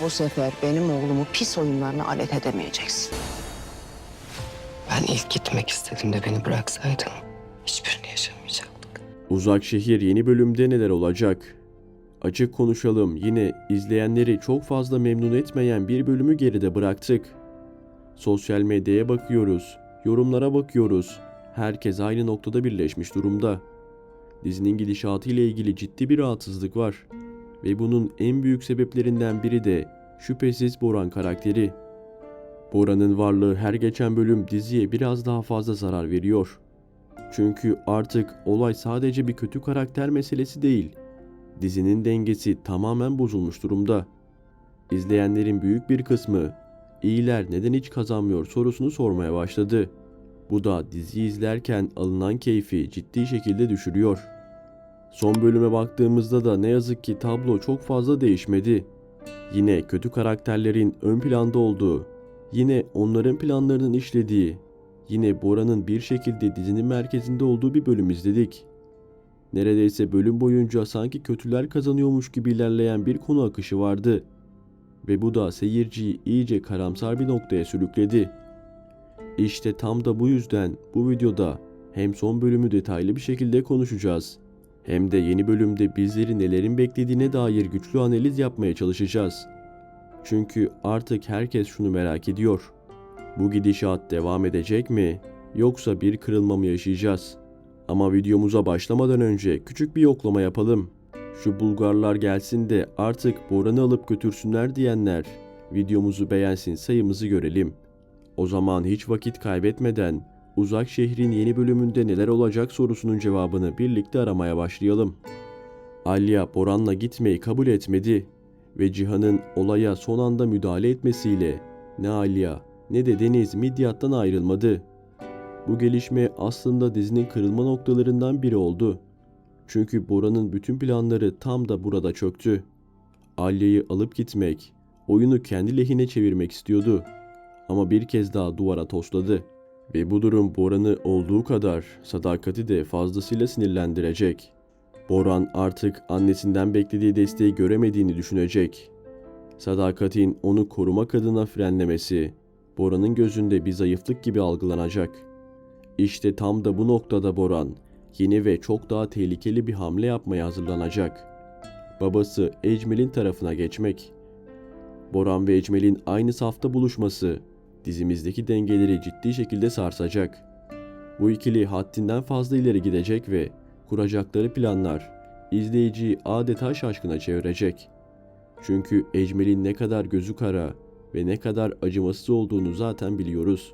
Bu sefer benim oğlumu pis oyunlarına alet edemeyeceksin. Ben ilk gitmek istediğimde beni bıraksaydın hiçbirini yaşamayacaktık. Uzak Şehir yeni bölümde neler olacak? Açık konuşalım, yine izleyenleri çok fazla memnun etmeyen bir bölümü geride bıraktık. Sosyal medyaya bakıyoruz, yorumlara bakıyoruz. Herkes aynı noktada birleşmiş durumda. Dizinin gidişatı ile ilgili ciddi bir rahatsızlık var. Ve bunun en büyük sebeplerinden biri de şüphesiz Boran karakteri. Boran'ın varlığı her geçen bölüm diziye biraz daha fazla zarar veriyor. Çünkü artık olay sadece bir kötü karakter meselesi değil. Dizinin dengesi tamamen bozulmuş durumda. İzleyenlerin büyük bir kısmı iyiler neden hiç kazanmıyor sorusunu sormaya başladı. Bu da diziyi izlerken alınan keyfi ciddi şekilde düşürüyor. Son bölüme baktığımızda da ne yazık ki tablo çok fazla değişmedi. Yine kötü karakterlerin ön planda olduğu, yine onların planlarının işlediği, yine Bora'nın bir şekilde dizinin merkezinde olduğu bir bölüm izledik. Neredeyse bölüm boyunca sanki kötüler kazanıyormuş gibi ilerleyen bir konu akışı vardı. Ve bu da seyirciyi iyice karamsar bir noktaya sürükledi. İşte tam da bu yüzden bu videoda hem son bölümü detaylı bir şekilde konuşacağız, hem de yeni bölümde bizleri nelerin beklediğine dair güçlü analiz yapmaya çalışacağız. Çünkü artık herkes şunu merak ediyor. Bu gidişat devam edecek mi, yoksa bir kırılma mı yaşayacağız? Ama videomuza başlamadan önce küçük bir yoklama yapalım. Şu Bulgarlar gelsin de artık Boran'ı alıp götürsünler diyenler videomuzu beğensin, sayımızı görelim. O zaman hiç vakit kaybetmeden Uzak Şehir'in yeni bölümünde neler olacak sorusunun cevabını birlikte aramaya başlayalım. Alya Boran'la gitmeyi kabul etmedi ve Cihan'ın olaya son anda müdahale etmesiyle ne Alya ne de Deniz Midyat'tan ayrılmadı. Bu gelişme aslında dizinin kırılma noktalarından biri oldu. Çünkü Bora'nın bütün planları tam da burada çöktü. Alya'yı alıp gitmek, oyunu kendi lehine çevirmek istiyordu. Ama bir kez daha duvara tosladı. Ve bu durum Boran'ı olduğu kadar Sadakat'i de fazlasıyla sinirlendirecek. Boran artık annesinden beklediği desteği göremediğini düşünecek. Sadakat'in onu korumak adına frenlemesi, Boran'ın gözünde bir zayıflık gibi algılanacak. İşte tam da bu noktada Boran, yeni ve çok daha tehlikeli bir hamle yapmaya hazırlanacak. Babası Ecmel'in tarafına geçmek. Boran ve Ecmel'in aynı safta buluşması, dizimizdeki dengeleri ciddi şekilde sarsacak. Bu ikili haddinden fazla ileri gidecek ve kuracakları planlar izleyiciyi adeta şaşkına çevirecek. Çünkü Ecmel'in ne kadar gözü kara ve ne kadar acımasız olduğunu zaten biliyoruz.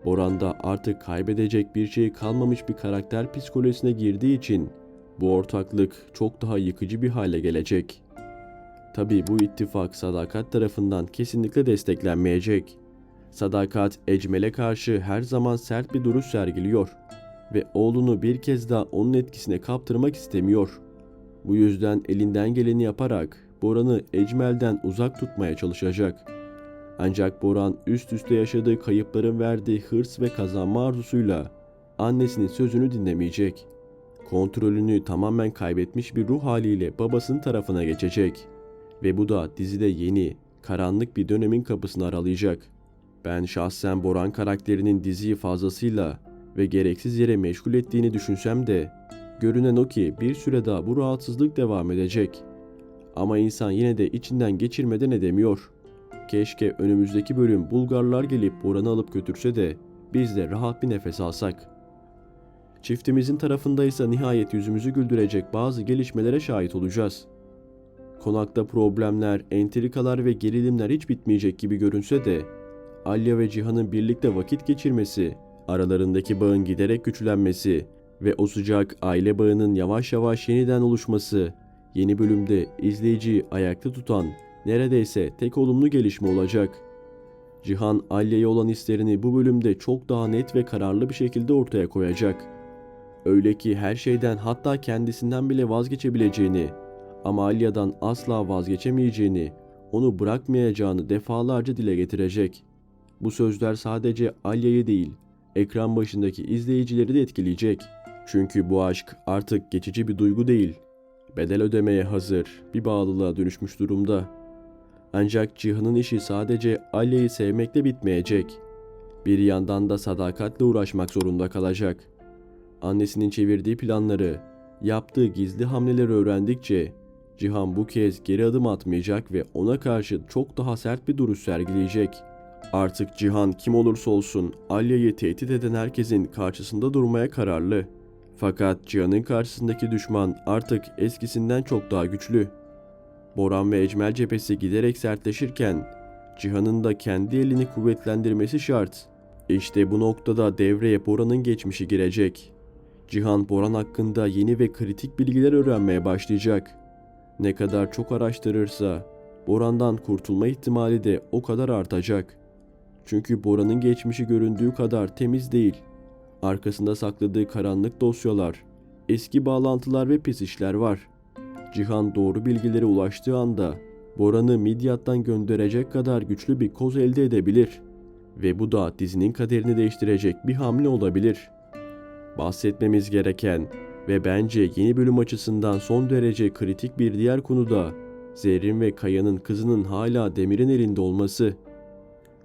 Boran da artık kaybedecek bir şey kalmamış bir karakter psikolojisine girdiği için bu ortaklık çok daha yıkıcı bir hale gelecek. Tabii bu ittifak Sadakat tarafından kesinlikle desteklenmeyecek. Sadakat Ecmel'e karşı her zaman sert bir duruş sergiliyor ve oğlunu bir kez daha onun etkisine kaptırmak istemiyor. Bu yüzden elinden geleni yaparak Boran'ı Ecmel'den uzak tutmaya çalışacak. Ancak Boran üst üste yaşadığı kayıpların verdiği hırs ve kazanma arzusuyla annesinin sözünü dinlemeyecek. Kontrolünü tamamen kaybetmiş bir ruh haliyle babasının tarafına geçecek. Ve bu da dizide yeni, karanlık bir dönemin kapısını aralayacak. Ben şahsen Boran karakterinin diziyi fazlasıyla ve gereksiz yere meşgul ettiğini düşünsem de görünen o ki bir süre daha bu rahatsızlık devam edecek. Ama insan yine de içinden geçirmeden edemiyor. Keşke önümüzdeki bölüm Bulgarlar gelip Boran'ı alıp götürse de biz de rahat bir nefes alsak. Çiftimizin tarafındaysa nihayet yüzümüzü güldürecek bazı gelişmelere şahit olacağız. Konakta problemler, entrikalar ve gerilimler hiç bitmeyecek gibi görünse de Alya ve Cihan'ın birlikte vakit geçirmesi, aralarındaki bağın giderek güçlenmesi ve o sıcak aile bağının yavaş yavaş yeniden oluşması yeni bölümde izleyiciyi ayakta tutan neredeyse tek olumlu gelişme olacak. Cihan Alya'ya olan hislerini bu bölümde çok daha net ve kararlı bir şekilde ortaya koyacak. Öyle ki her şeyden, hatta kendisinden bile vazgeçebileceğini ama Alya'dan asla vazgeçemeyeceğini, onu bırakmayacağını defalarca dile getirecek. Bu sözler sadece Alya'yı değil, ekran başındaki izleyicileri de etkileyecek. Çünkü bu aşk artık geçici bir duygu değil, bedel ödemeye hazır bir bağlılığa dönüşmüş durumda. Ancak Cihan'ın işi sadece Alya'yı sevmekle bitmeyecek. Bir yandan da sadakatle uğraşmak zorunda kalacak. Annesinin çevirdiği planları, yaptığı gizli hamleleri öğrendikçe Cihan bu kez geri adım atmayacak ve ona karşı çok daha sert bir duruş sergileyecek. Artık Cihan kim olursa olsun Alya'yı tehdit eden herkesin karşısında durmaya kararlı. Fakat Cihan'ın karşısındaki düşman artık eskisinden çok daha güçlü. Boran ve Ecmel cephesi giderek sertleşirken Cihan'ın da kendi elini kuvvetlendirmesi şart. İşte bu noktada devreye Boran'ın geçmişi girecek. Cihan Boran hakkında yeni ve kritik bilgiler öğrenmeye başlayacak. Ne kadar çok araştırırsa Boran'dan kurtulma ihtimali de o kadar artacak. Çünkü Boran'ın geçmişi göründüğü kadar temiz değil. Arkasında sakladığı karanlık dosyalar, eski bağlantılar ve pis işler var. Cihan doğru bilgilere ulaştığı anda Boran'ı Midyat'tan gönderecek kadar güçlü bir koz elde edebilir. Ve bu da dizinin kaderini değiştirecek bir hamle olabilir. Bahsetmemiz gereken ve bence yeni bölüm açısından son derece kritik bir diğer konu da Zerrin ve Kaya'nın kızının hala Demir'in elinde olması.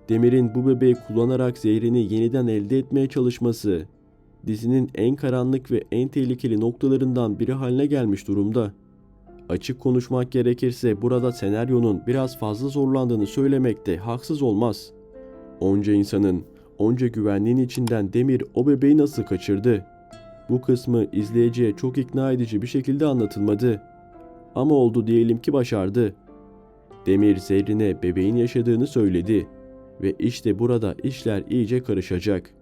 Demir'in bu bebeği kullanarak Zerrin'i yeniden elde etmeye çalışması, dizinin en karanlık ve en tehlikeli noktalarından biri haline gelmiş durumda. Açık konuşmak gerekirse burada senaryonun biraz fazla zorlandığını söylemekte haksız olmaz. Onca insanın, onca güvenliğin içinden Demir o bebeği nasıl kaçırdı? Bu kısmı izleyiciye çok ikna edici bir şekilde anlatılmadı. Ama oldu diyelim ki başardı. Demir Zerrin'e bebeğin yaşadığını söyledi. Ve işte burada işler iyice karışacak.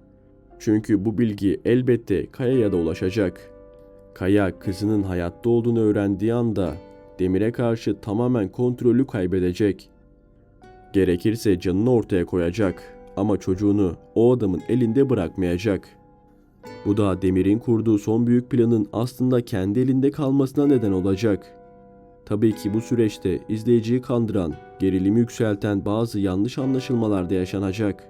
Çünkü bu bilgi elbette Kaya'ya da ulaşacak. Kaya kızının hayatta olduğunu öğrendiği anda Demir'e karşı tamamen kontrolü kaybedecek. Gerekirse canını ortaya koyacak ama çocuğunu o adamın elinde bırakmayacak. Bu da Demir'in kurduğu son büyük planın aslında kendi elinde kalmasına neden olacak. Tabii ki bu süreçte izleyiciyi kandıran, gerilimi yükselten bazı yanlış anlaşılmalar da yaşanacak.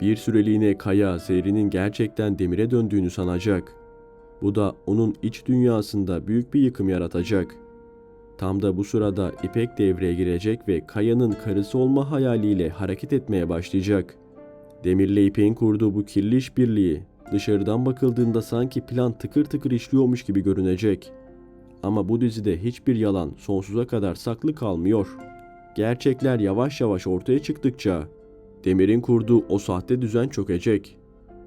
Bir süreliğine Kaya, Zerrin'in gerçekten Demir'e döndüğünü sanacak. Bu da onun iç dünyasında büyük bir yıkım yaratacak. Tam da bu sırada İpek devreye girecek ve Kaya'nın karısı olma hayaliyle hareket etmeye başlayacak. Demir'le İpek'in kurduğu bu kirli işbirliği dışarıdan bakıldığında sanki plan tıkır tıkır işliyormuş gibi görünecek. Ama bu dizide hiçbir yalan sonsuza kadar saklı kalmıyor. Gerçekler yavaş yavaş ortaya çıktıkça Demir'in kurduğu o sahte düzen çökecek.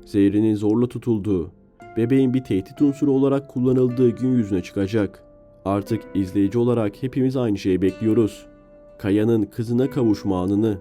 Zerrin'in zorla tutulduğu, bebeğin bir tehdit unsuru olarak kullanıldığı gün yüzüne çıkacak. Artık izleyici olarak hepimiz aynı şeyi bekliyoruz. Kaya'nın kızına kavuşma anını.